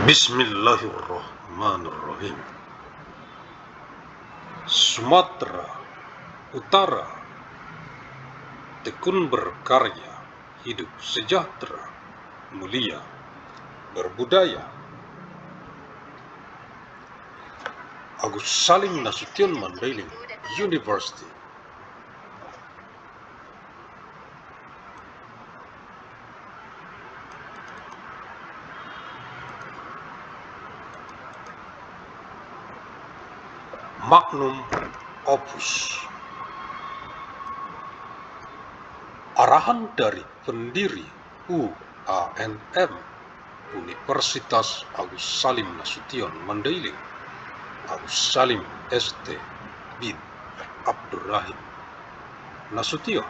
Bismillahirrahmanirrahim. Sumatera Utara tekun berkarya, hidup sejahtera, mulia, berbudaya. Agus Salim Nasution Mandailing University. Magnum Opus. Arahan dari pendiri UANM Universitas Agus Salim Nasution Mandailing, Agus Salim ST bin Abdurrahim Nasution.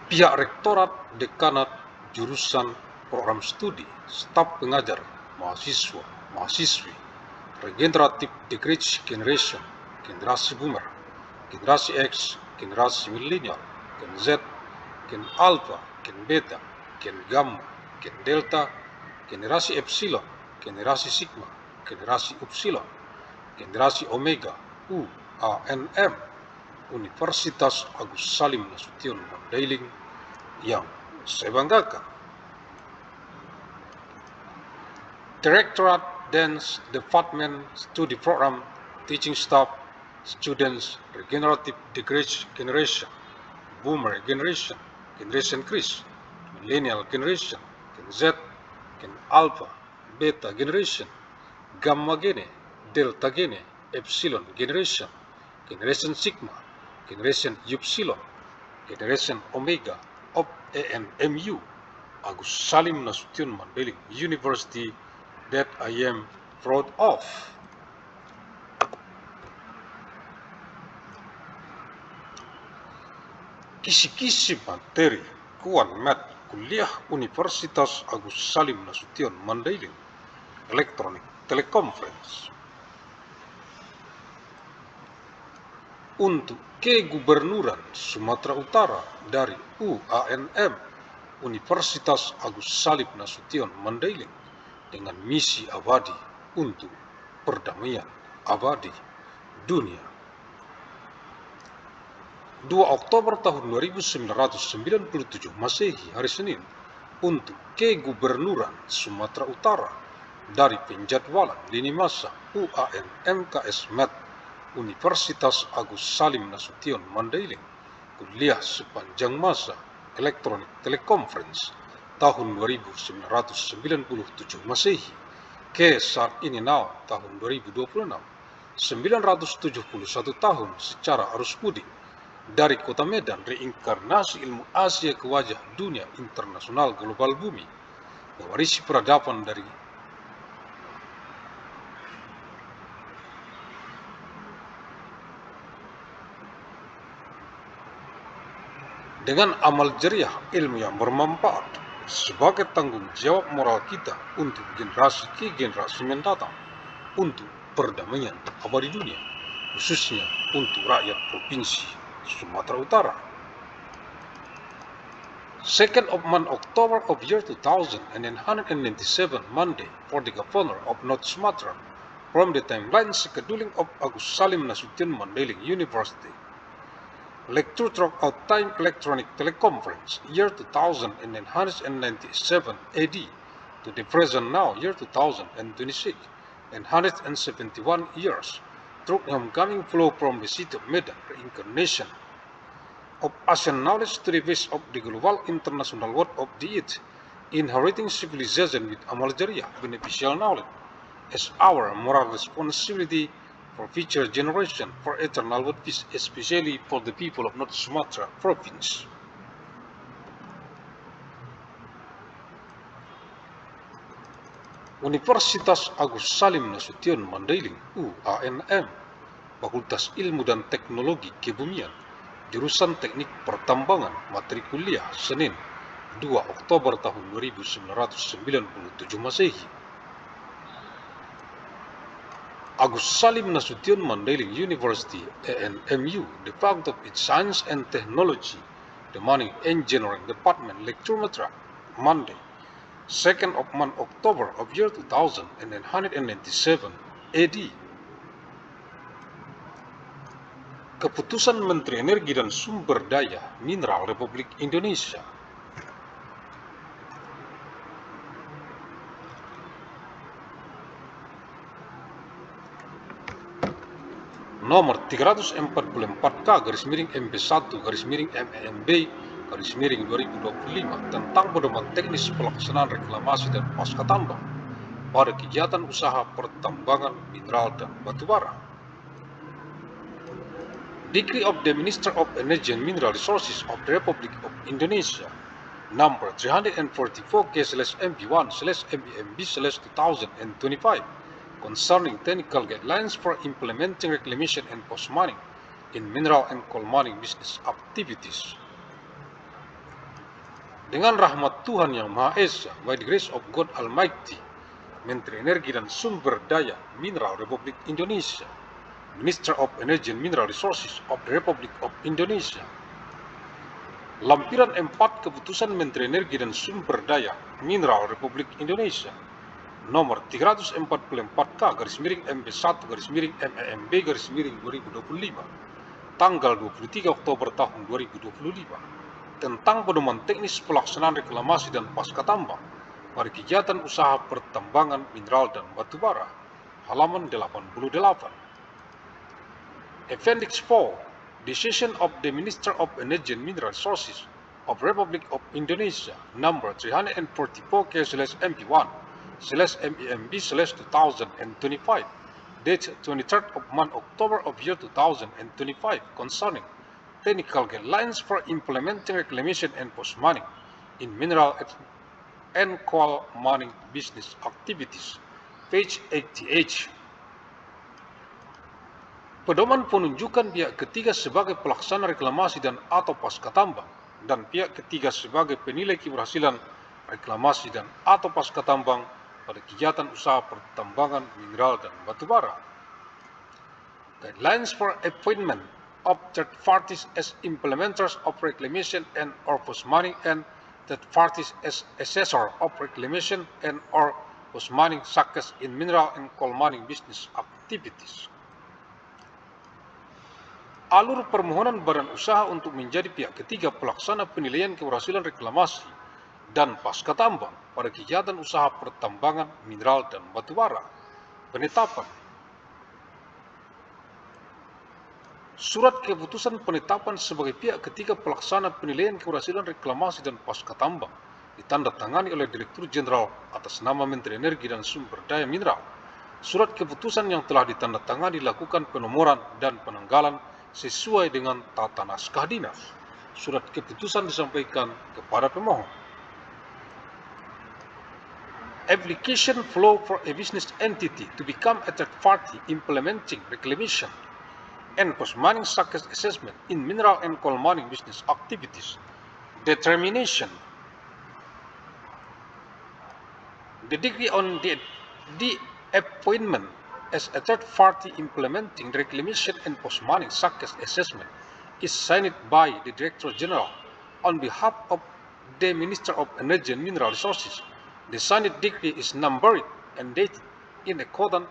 Pihak Rektorat, Dekanat, Jurusan, Program Studi, Staf Pengajar, Mahasiswa, Mahasiswi, Regenerative Generation, Generasi Boomer, Generasi X, Generasi Millennial, Gen Z, Gen Alpha, Gen Beta, Gen Gamma, Gen Delta, Generasi Epsilon, Generasi Sigma, Generasi Upsilon, Generasi Omega, UANM, Universitas Agus Salim Nasution Mandailing yang saya banggakan. Directorate, Dance, Department, Study Program, Teaching Staff, Students, Regenerative Generation, Boomer Generation, Generation Chris, Millennial Generation, Gen Z, Gen Alpha, Beta Generation, Gamma Gene, Delta Gene, Epsilon Generation, Generation Sigma, Generation Upsilon, Generation Omega of ANMU, Agus Salim Nasution Mandailing University, that I am proud of. Kisi-kisi materi Kuan Mat Kuliah Universitas Agus Salim Nasution Mandailing Electronic Teleconference. Untuk Kegubernuran Sumatera Utara dari UANM Universitas Agus Salim Nasution Mandailing dengan misi abadi untuk perdamaian abadi dunia. 2 Oktober tahun 1997 Masehi, hari Senin, untuk Kegubernuran Sumatera Utara dari penjadwalan lini masa UAN MKS MET Universitas Agus Salim Nasution Mandailing kuliah sepanjang masa Electronic Teleconference tahun 1997 Masehi ke saat ini tahun 2026, 971 tahun secara arus mudik dari kota Medan, reinkarnasi ilmu Asia ke wajah dunia internasional global bumi, mewarisi peradaban dari dengan amal jariah ilmu yang bermanfaat sebagai tanggung jawab moral kita untuk generasi ke generasi mendatang, untuk perdamaian abadi dunia, khususnya untuk rakyat Provinsi Sumatera Utara. 2nd of month October of year 2197 Monday for the Governor of North Sumatra from the timeline scheduling of Agus Salim Nasution Mandailing University. Lecture throughout time electronic teleconference year 2997 AD to the present now year 2026, 171 years through homecoming flow from the city of Medan, reincarnation of Asian knowledge to the base of the global international world of the it, inheriting civilization with amal jariah, beneficial knowledge, as our moral responsibility for future generation, for eternal world peace, especially for the people of North Sumatra Province. Universitas Agus Salim Nasution Mandailing UANM, Fakultas Ilmu dan Teknologi Kebumian, Jurusan Teknik Pertambangan, materi kuliah Senin 2 Oktober tahun 1997 Masehi. Agus Salim Nasution Mandailing University ANMU, the Faculty of Science and Technology, the Mining Engineering Department, Lecture Matra, Monday, 2nd of month October of year 2197 AD. Keputusan Menteri Energi dan Sumber Daya Mineral Republik Indonesia nomor 344K/MB1/MEMB/2025 tentang pedoman teknis pelaksanaan reklamasi dan pasca tambang pada kegiatan usaha pertambangan mineral dan batubara. Decree of the Minister of Energy and Mineral Resources of the Republic of Indonesia number 344/MB1/MEMB/2025 concerning technical guidelines for implementing reclamation and post-mining in mineral and coal mining business activities. Dengan rahmat Tuhan Yang Maha Esa, by the grace of God Almighty, Menteri Energi dan Sumber Daya Mineral Republik Indonesia, Minister of Energy and Mineral Resources of the Republic of Indonesia. Lampiran 4 Keputusan Menteri Energi dan Sumber Daya Mineral Republik Indonesia nomor 344/MB1/MEMB/2025 tanggal 23 Oktober tahun 2025 tentang pedoman teknis pelaksanaan reklamasi dan pasca tambang pada kegiatan usaha pertambangan mineral dan batubara, halaman 88. Appendix 4, Decision of the Minister of Energy and Mineral Resources of Republic of Indonesia number 344/K/MP1/MEMB/2025 dated 23rd of month October of year 2025 concerning technical guidelines for implementing reclamation and post-mining in mineral and coal mining business activities, page 88. Pedoman penunjukan pihak ketiga sebagai pelaksana reklamasi dan atau pasca tambang dan pihak ketiga sebagai penilai keberhasilan reklamasi dan atau pasca tambang pada kegiatan usaha pertambangan mineral dan batubara. Guidelines for appointment of third parties as implementers of reclamation and or post-mining and third parties as assessor of reclamation and or post-mining such in mineral and coal mining business activities. Alur permohonan badan usaha untuk menjadi pihak ketiga pelaksana penilaian keberhasilan reklamasi dan pasca tambang pada kegiatan usaha pertambangan mineral dan batubara. Penetapan surat keputusan penetapan sebagai pihak ketiga pelaksana penilaian keberhasilan reklamasi dan pasca tambang ditandatangani oleh Direktur Jenderal atas nama Menteri Energi dan Sumber Daya Mineral. Surat keputusan yang telah ditandatangani dilakukan penomoran dan penanggalan sesuai dengan tata naskah dinas. Surat keputusan disampaikan kepada pemohon. Application flow for a business entity to become a third party implementing reclamation and post-mining such assessment in mineral and coal mining business activities. Determination. The decree on the appointment as a third party implementing reclamation and post-mining such assessment is signed by the Director General on behalf of the Minister of Energy and Mineral Resources. The signed decree is numbered and dated in accordance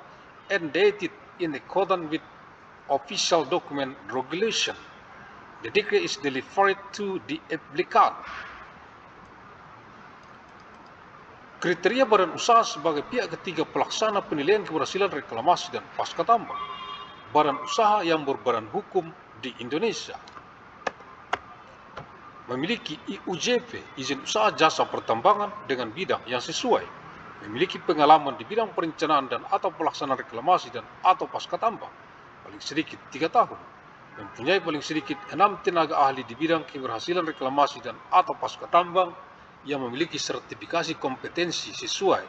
with official document regulation. The decree is delivered to the applicant. Kriteria badan usaha sebagai pihak ketiga pelaksana penilaian keberhasilan reklamasi dan pasca tambang. Badan usaha yang berbadan hukum di Indonesia memiliki IUJP, izin usaha jasa pertambangan dengan bidang yang sesuai, memiliki pengalaman di bidang perencanaan dan atau pelaksanaan reklamasi dan atau pasca tambang paling sedikit 3 tahun, mempunyai paling sedikit 6 tenaga ahli di bidang keberhasilan reklamasi dan atau pasca tambang yang memiliki sertifikasi kompetensi sesuai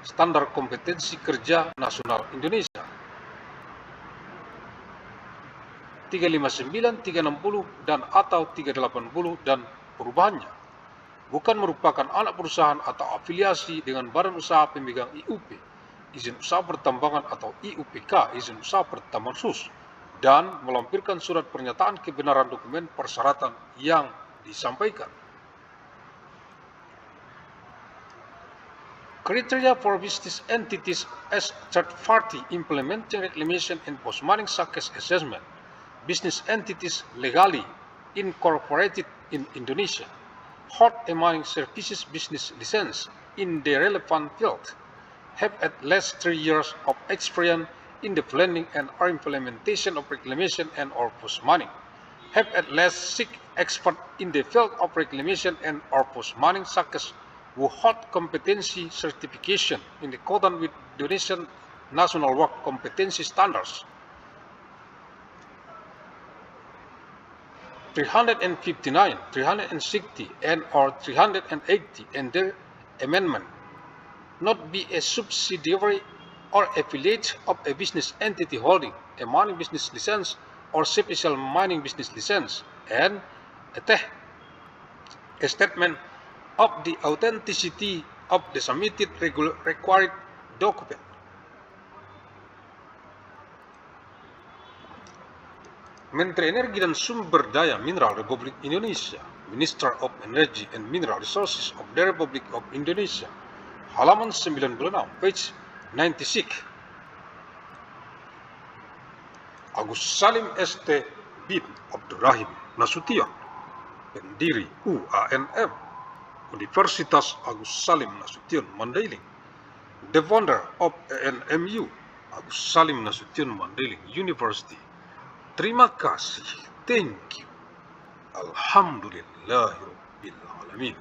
standar kompetensi kerja nasional Indonesia 359, 360 dan atau 380 dan perubahannya, bukan merupakan anak perusahaan atau afiliasi dengan badan usaha pemegang IUP, izin usaha pertambangan atau IUPK, izin usaha pertambangan khusus, dan melampirkan surat pernyataan kebenaran dokumen persyaratan yang disampaikan. Criteria for business entities as third-party implementing reclamation and post-mining success assessment. Business entities legally incorporated in Indonesia hold a mining services business license in the relevant field, have at least 3 years of experience in the planning and or implementation of reclamation and or post-mining, have at least 6 experts in the field of reclamation and or post-mining success who hold competency certification in accordance with Indonesian National Work Competency Standards. 359, 360, and or 380 and their amendment not be a subsidiary or affiliate of a business entity holding a mining business license or special mining business license, and a statement of the authenticity of the submitted required document. Menteri Energi dan Sumber Daya Mineral Republik Indonesia, Minister of Energy and Mineral Resources of the Republic of Indonesia, halaman 96, page 96. Agus Salim ST bin Abdurrahim Nasution, pendiri UANM, Universitas Agus Salim Nasution Mandailing, the founder of ANMU, Agus Salim Nasution Mandailing University. Terima kasih, thank you, alhamdulillahirabbil alamin.